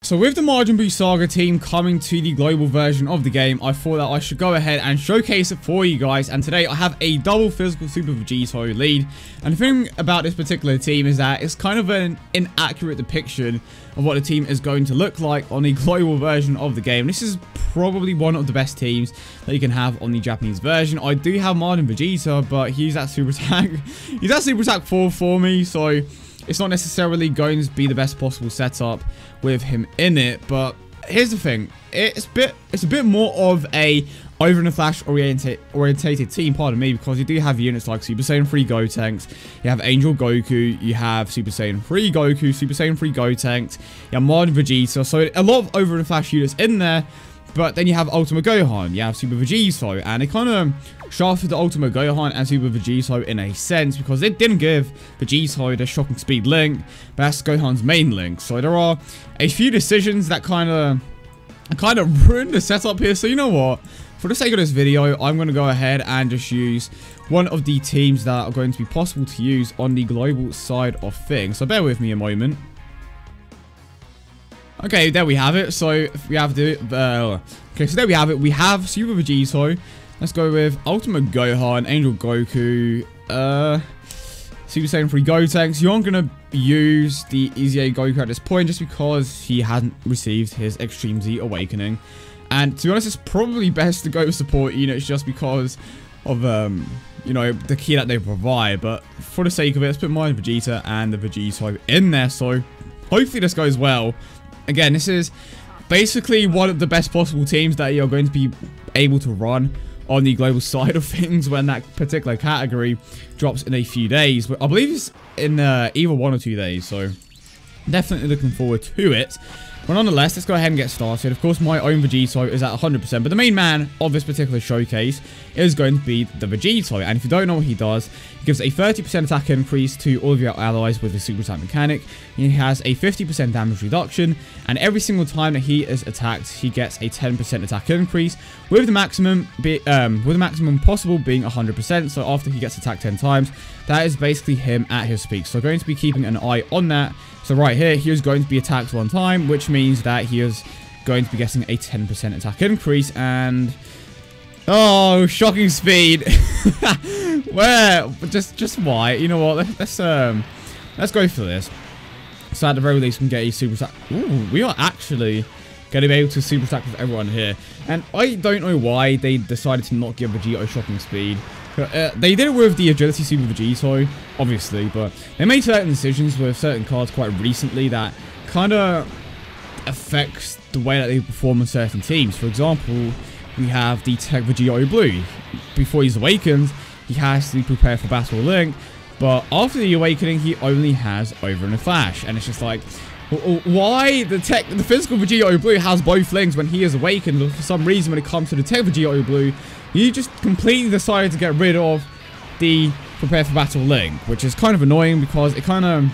So with the Majin Buu Saga team coming to the global version of the game, I thought that I should go ahead and showcase it for you guys. And today I have a double physical Super Vegito lead. And the thing about this particular team is that it's kind of an inaccurate depiction of what the team is going to look like on the global version of the game. This is probably one of the best teams that you can have on the Japanese version. I do have Majin Vegeta, but he's at Super Attack. He's at Super Attack 4 for me, so it's not necessarily going to be the best possible setup with him in it. But here's the thing, it's a bit more of a over in the flash orientated team, pardon me, because you do have units like Super Saiyan 3 Gotenks, you have Angel Goku, you have Super Saiyan 3 Goku, Super Saiyan 3 Gotenks, you have Majin Vegeta, so a lot of over in the flash units in there. But then you have Ultimate Gohan, you have Super Vegito, and they kind of shafted the Ultimate Gohan and Super Vegito in a sense, because they didn't give Vegito the shocking speed link, but that's Gohan's main link. So there are a few decisions that kind of ruined the setup here. So you know what? For the sake of this video, I'm going to go ahead and just use one of the teams that are going to be possible to use on the global side of things. So bear with me a moment. Okay, there we have it. So we have the okay, so there we have it. We have Super Vegito. Let's go with Ultimate Gohan, Angel Goku, Super Saiyan 3 Gotenks. You aren't gonna use the Easy Goku at this point just because he hasn't received his Extreme Z Awakening. And to be honest, it's probably best to go with support units just because of you know, the key that they provide. But for the sake of it, let's put Majin Vegeta and the Vegito in there. So hopefully this goes well. Again, this is basically one of the best possible teams that you're going to be able to run on the global side of things when that particular category drops in a few days. But I believe it's in either 1 or 2 days, so definitely looking forward to it. But nonetheless, let's go ahead and get started. Of course, my own Vegito is at 100%, but the main man of this particular showcase is going to be the Vegito. And if you don't know what he does, he gives a 30% attack increase to all of your allies with his super attack mechanic. He has a 50% damage reduction, and every single time that he is attacked, he gets a 10% attack increase, with the maximum possible being 100%. So after he gets attacked 10 times, that is basically him at his peak. So going to be keeping an eye on that. So right here, he is going to be attacked 1 time, which means that he is going to be getting a 10% attack increase. And oh, shocking speed! Where? Just why? You know what? Let's go for this. So at the very least, we can get a super attack. Ooh, we are actually going to be able to super attack with everyone here. And I don't know why they decided to not give Vegito shocking speed. They did it with the Agility Super Vegito, obviously, but they made certain decisions with certain cards quite recently that kind of affects the way that they perform on certain teams. For example, we have the TEQ Vegito Blue. Before he's awakened, he has to prepare for battle link, but after the awakening, he only has over in a flash. And it's just like, why the physical Vegito Blue has both links when he is awakened, but for some reason when it comes to the TEQ Vegito Blue, you just completely decided to get rid of the prepare for battle link, which is kind of annoying because it kind of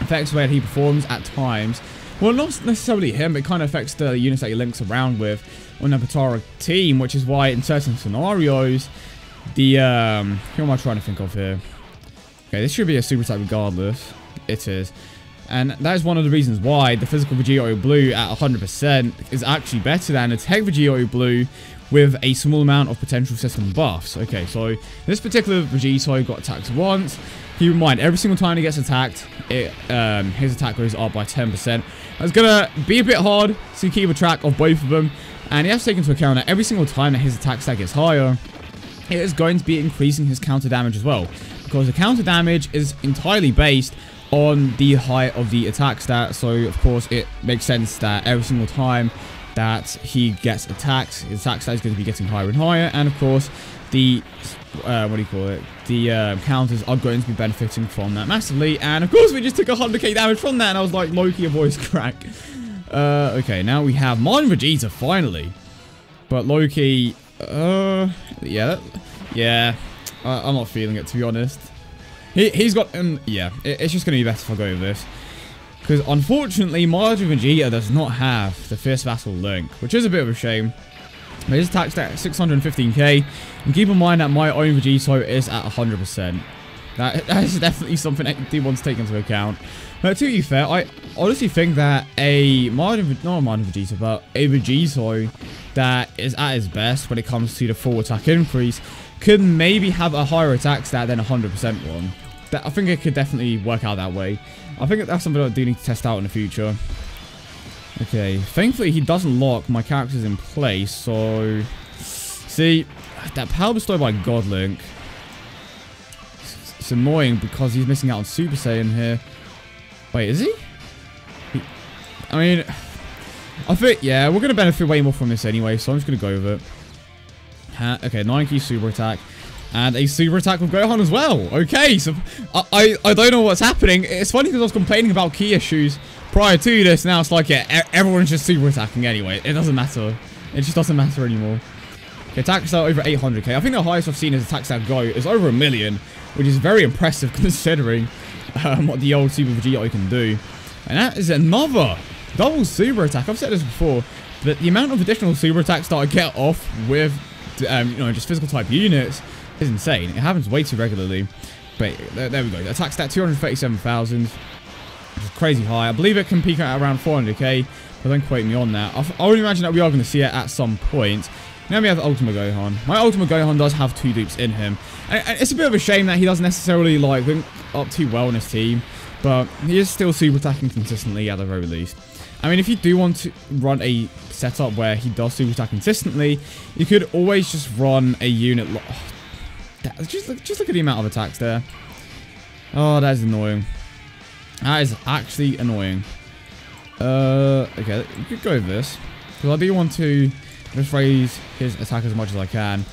affects the way that he performs at times. Well, not necessarily him, but it kind of affects the units that he links around with on the Patara team, which is why in certain scenarios, the who am I trying to think of here? Okay, this should be a super attack regardless. It is. And that is one of the reasons why the physical Vegito Blue at 100% is actually better than the TEQ Vegito Blue with a small amount of potential system buffs. Okay, so this particular Vegito got attacked once. Keep in mind, every single time he gets attacked, his attack goes up by 10%. It's gonna be a bit hard to keep a track of both of them, and you have to take into account that every single time that his attack stat gets higher, it is going to be increasing his counter damage as well, because the counter damage is entirely based on the height of the attack stat. So of course it makes sense that every single time that he gets attacked, his attack stat is going to be getting higher and higher, and of course the the counters are going to be benefiting from that massively. And of course we just took 100k damage from that, and I was like, Loki, a voice crack. Okay, now we have Majin Vegeta finally, but Loki, yeah, I'm not feeling it, to be honest. He's got, yeah, it's just going to be better if I go with this. Because unfortunately, Majin Vegeta does not have the Fierce Vassal link, which is a bit of a shame. But his attack stat at 615k. And keep in mind that my own Vegito is at 100%. That is definitely something I do want to take into account. But to be fair, I honestly think that not a Majin Vegeta, but a Vegito that is at his best when it comes to the full attack increase could maybe have a higher attack stat than a 100% one. I think it could definitely work out that way. I think that's something I do need to test out in the future. Okay, thankfully he doesn't lock my characters in place, so... See, that power bestow by Godlink. It's annoying because he's missing out on Super Saiyan here. Wait, is he? I mean, I think, yeah, we're going to benefit way more from this anyway, so I'm just going to go with it. Okay, 9 key super attack. And a super attack with Gohan as well. Okay, so I don't know what's happening. It's funny because I was complaining about key issues prior to this. Now it's like, yeah, everyone's just super attacking anyway. It doesn't matter. It just doesn't matter anymore. Okay, attack stat over 800k. I think the highest I've seen as attack stat go is over 1 million, which is very impressive considering what the old Super Vegito can do. And that is another double super attack. I've said this before, but the amount of additional super attacks that I get off with, you know, just physical type units is insane. It happens way too regularly. But there we go. Attack stat 237,000, which is crazy high. I believe it can peak at around 400k, but don't quote me on that. I would imagine that we are going to see it at some point. Now we have Ultimate Gohan. My Ultimate Gohan does have 2 dupes in him. And it's a bit of a shame that he doesn't necessarily like link up too well in his team, but he is still super attacking consistently at the very least. I mean, if you do want to run a setup where he does super attack consistently, you could always just run a unit. Just look at the amount of attacks there. Oh, that is annoying. That is actually annoying. Okay, you could go with this because I do want to just raise his attack as much as I can.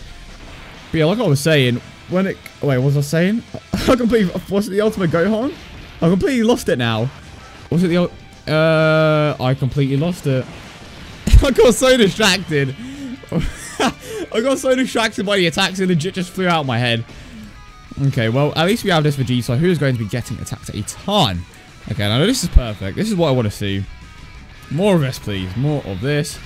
But yeah, like I was saying, when it... Wait, what was I saying? Was it the Ultimate Gohan? I completely lost it now. Was it the... I completely lost it. I got so distracted. I got so distracted by the attacks, it legit just flew out of my head. Okay, well, at least we have this Vegito, who is going to be getting attacked a ton. Okay, now this is perfect. This is what I want to see. More of this, please. More of this.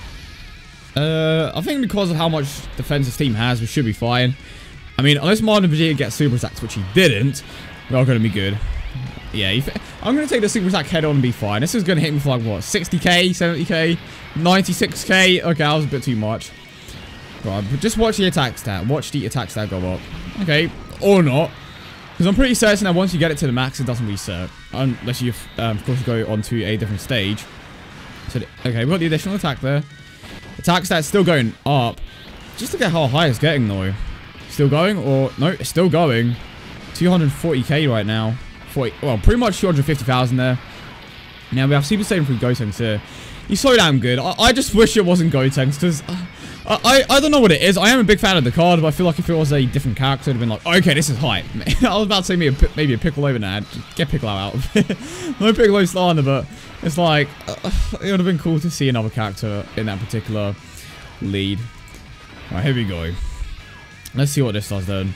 I think because of how much defense this team has, we should be fine. I mean, unless Majin Vegeta gets super attacks, which he didn't, we're all going to be good. Yeah, I'm going to take the super attack head on and be fine. This is going to hit me for like, what, 60k, 70k, 96k? Okay, that was a bit too much. Right, but just watch the attack stat. Watch the attack stat go up. Okay, or not. Because I'm pretty certain that once you get it to the max, it doesn't reset. Unless you, of course, go onto a different stage. So, okay, we've got the additional attack there. Attack stat's still going up. Just look at how high it's getting, though. Still going? Or, no, it's still going. 240k right now. Well, pretty much 250,000 there. Now, we have Super Saiyan 3 Gotenks here. He's so damn good. I just wish it wasn't Gotenks, because... I don't know what it is. I am a big fan of the card, but I feel like if it was a different character, it would have been like, okay, this is hype. I was about to say maybe a Piccolo, but nah, get Piccolo out of it. No Piccolo slander, but it's like, it would have been cool to see another character in that particular lead. Alright, here we go. Let's see what this does then.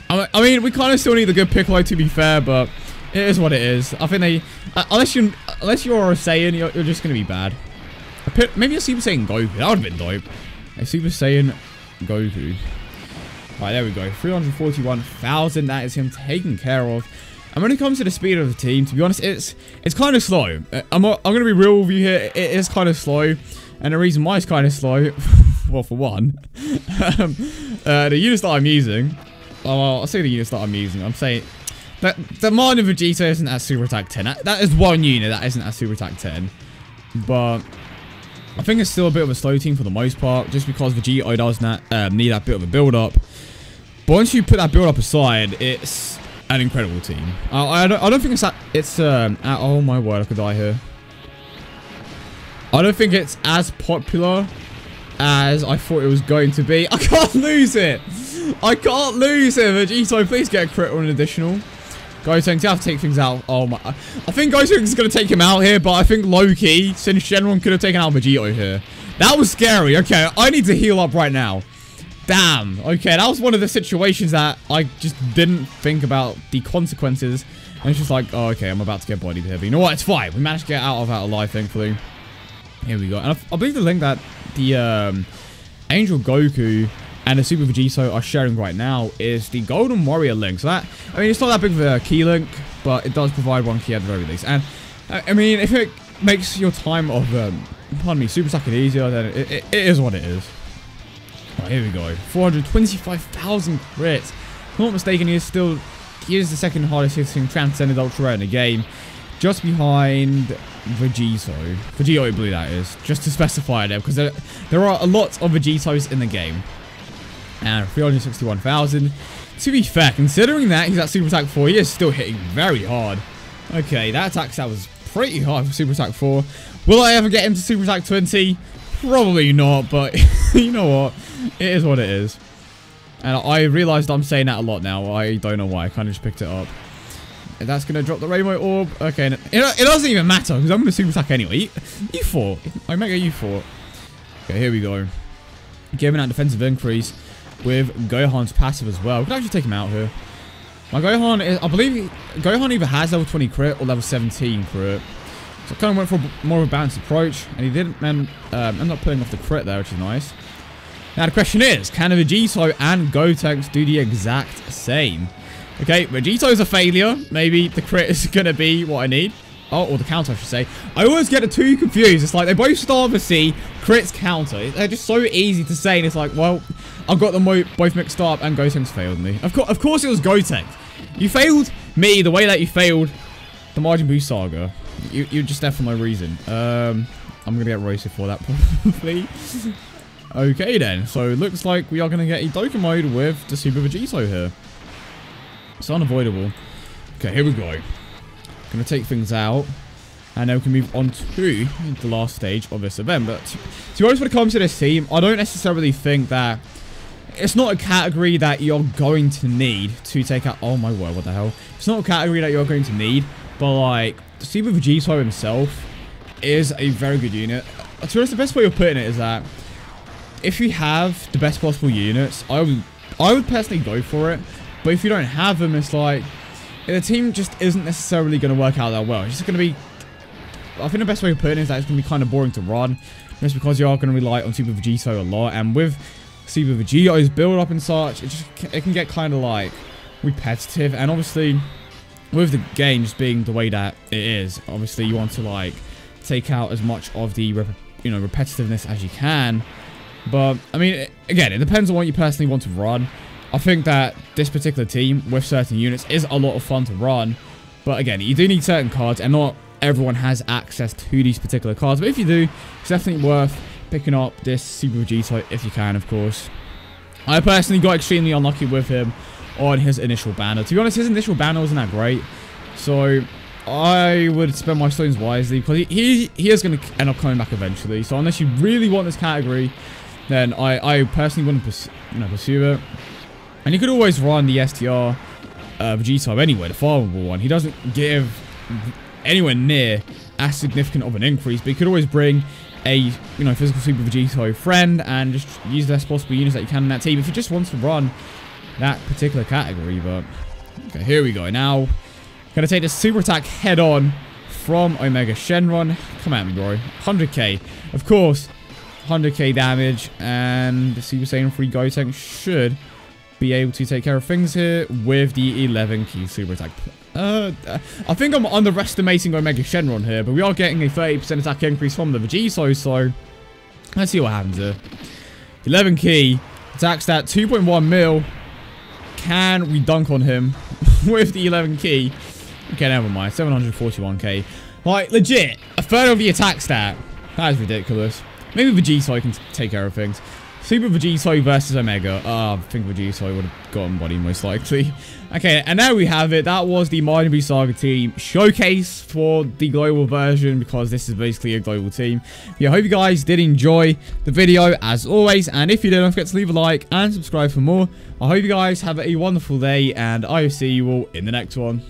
I mean, we kind of still need a good Piccolo to be fair, but it is what it is. I think they, unless you're a Saiyan, you're just going to be bad. Maybe a Super Saiyan Goku, that would have been dope. A Super Saiyan Goku. Right, there we go. 341,000. That is him taken care of. And when it comes to the speed of the team, to be honest, it's kind of slow. I'm going to be real with you here. It is kind of slow. And the reason why it's kind of slow, well, for one, the units that I'm using. Well, I'll say the units that I'm using. I'm saying that the Majin Vegeta isn't at Super Attack 10. That is one unit that isn't at Super Attack 10. But... I think it's still a bit of a slow team for the most part, just because Vegito does not need that bit of a build-up. But once you put that build-up aside, it's an incredible team. I don't think it's oh my word, I could die here. I don't think it's as popular as I thought it was going to be. I can't lose it. I can't lose it. Vegito, please get a crit or an additional. Gotenks, you have to take things out. Oh my. I think Gotenks is going to take him out here, but I think low-key, since Shenron could have taken out Vegito here. That was scary. Okay, I need to heal up right now. Damn. Okay, that was one of the situations that I just didn't think about the consequences. And it's just like, oh, okay, I'm about to get bodied here. But you know what? It's fine. We managed to get out of that alive, thankfully. Here we go. And I believe the link that the Angel Goku and the Super Vegito are sharing right now is the Golden Warrior link. So that, I mean, it's not that big of a key link, but it does provide one key at the very least. And I mean, if it makes your time of, pardon me, Super Saiyan easier, then it is what it is. Right, here we go. 425,000 crits. If I'm not mistaken, he is the second hardest hitting Transcended Ultra Rare in the game, just behind Vegito. Vegito, I believe that is, just to specify it there, because there are a lot of Vegitos in the game. And 361,000. To be fair, considering that he's at Super Attack 4, he is still hitting very hard. Okay, that attack stat was pretty hard for Super Attack 4. Will I ever get him to Super Attack 20? Probably not, but you know what? It is what it is. And I realized I'm saying that a lot now. I don't know why. I kind of just picked it up. That's going to drop the Rainbow Orb. Okay, it doesn't even matter because I'm going to Super Attack anyway. You fought. Omega, you fought. Okay, here we go. Giving that defensive increase with Gohan's passive as well. We can actually take him out here. My Gohan is, I believe, Gohan either has level 20 crit or level 17 crit. So I kind of went for more of a balanced approach, and he didn't end up pulling off the crit there, which is nice. Now the question is, can Vegito and Gotenks do the exact same? Okay, Vegito is a failure. Maybe the crit is going to be what I need. Oh, or the counter, I should say. I always get the two confused. It's like they both start with C, crits counter. They're just so easy to say, and it's like, well, I've got them both mixed up, and Gotenks failed me. Of course it was Gotenks. You failed me the way that you failed the Majin Buu Saga. You just there for no reason. I'm going to get roasted for that, probably. Okay, then. So, it looks like we are going to get a Dokkan mode with the Super Vegito here. It's unavoidable. Okay, here we go. Going to take things out. And then we can move on to the last stage of this event. But to be honest, when it comes to this team, I don't necessarily think that... It's not a category that you're going to need to take out... Oh my word, what the hell? It's not a category that you're going to need. But, like, the Super Vegito himself is a very good unit. To be honest, the best way of putting it is that if you have the best possible units, I would personally go for it. But if you don't have them, it's like... The team just isn't necessarily going to work out that well. It's just going to be... I think the best way of putting it is that it's going to be kind of boring to run. Just because you are going to rely on Super Vegito a lot. And with Super Vegito's build up and such, it can get kind of like repetitive. And obviously, with the game just being the way that it is, obviously you want to like take out as much of the repetitiveness as you can. But I mean, again, it depends on what you personally want to run. I think that this particular team with certain units is a lot of fun to run. But again, you do need certain cards, and not everyone has access to these particular cards. But if you do, it's definitely worth picking up this Super Vegito if you can, of course. I personally got extremely unlucky with him on his initial banner. To be honest, his initial banner wasn't that great. So I would spend my stones wisely, because he is going to end up coming back eventually. So unless you really want this category, then I personally wouldn't pursue it. And you could always run the STR Vegito anyway, the farmable one. He doesn't give anywhere near as significant of an increase, but you could always bring a physical Super Vegito friend and just use the best possible units that you can in that team if you just want to run that particular category. But okay, here we go. Now, gonna take this super attack head on from Omega Shenron. Come at me, bro. 100k, of course. 100k damage, and the Super Saiyan 3 Gotenks should be able to take care of things here with the 11 key super attack. I think I'm underestimating Omega Shenron here, but we are getting a 30% attack increase from the Vegito, so let's see what happens here. 11 key, attack stat 2.1 mil. Can we dunk on him with the 11 key? Okay, never mind. 741k. Like, legit, a third of the attack stat. That is ridiculous. Maybe Vegito can take care of things. Super Vegito versus Omega. I think Vegito would have gotten body most likely. Okay, and there we have it. That was the Majin Buu Saga Team showcase for the global version, because this is basically a global team. Yeah, I hope you guys did enjoy the video as always. And if you did, don't forget to leave a like and subscribe for more. I hope you guys have a wonderful day, and I will see you all in the next one.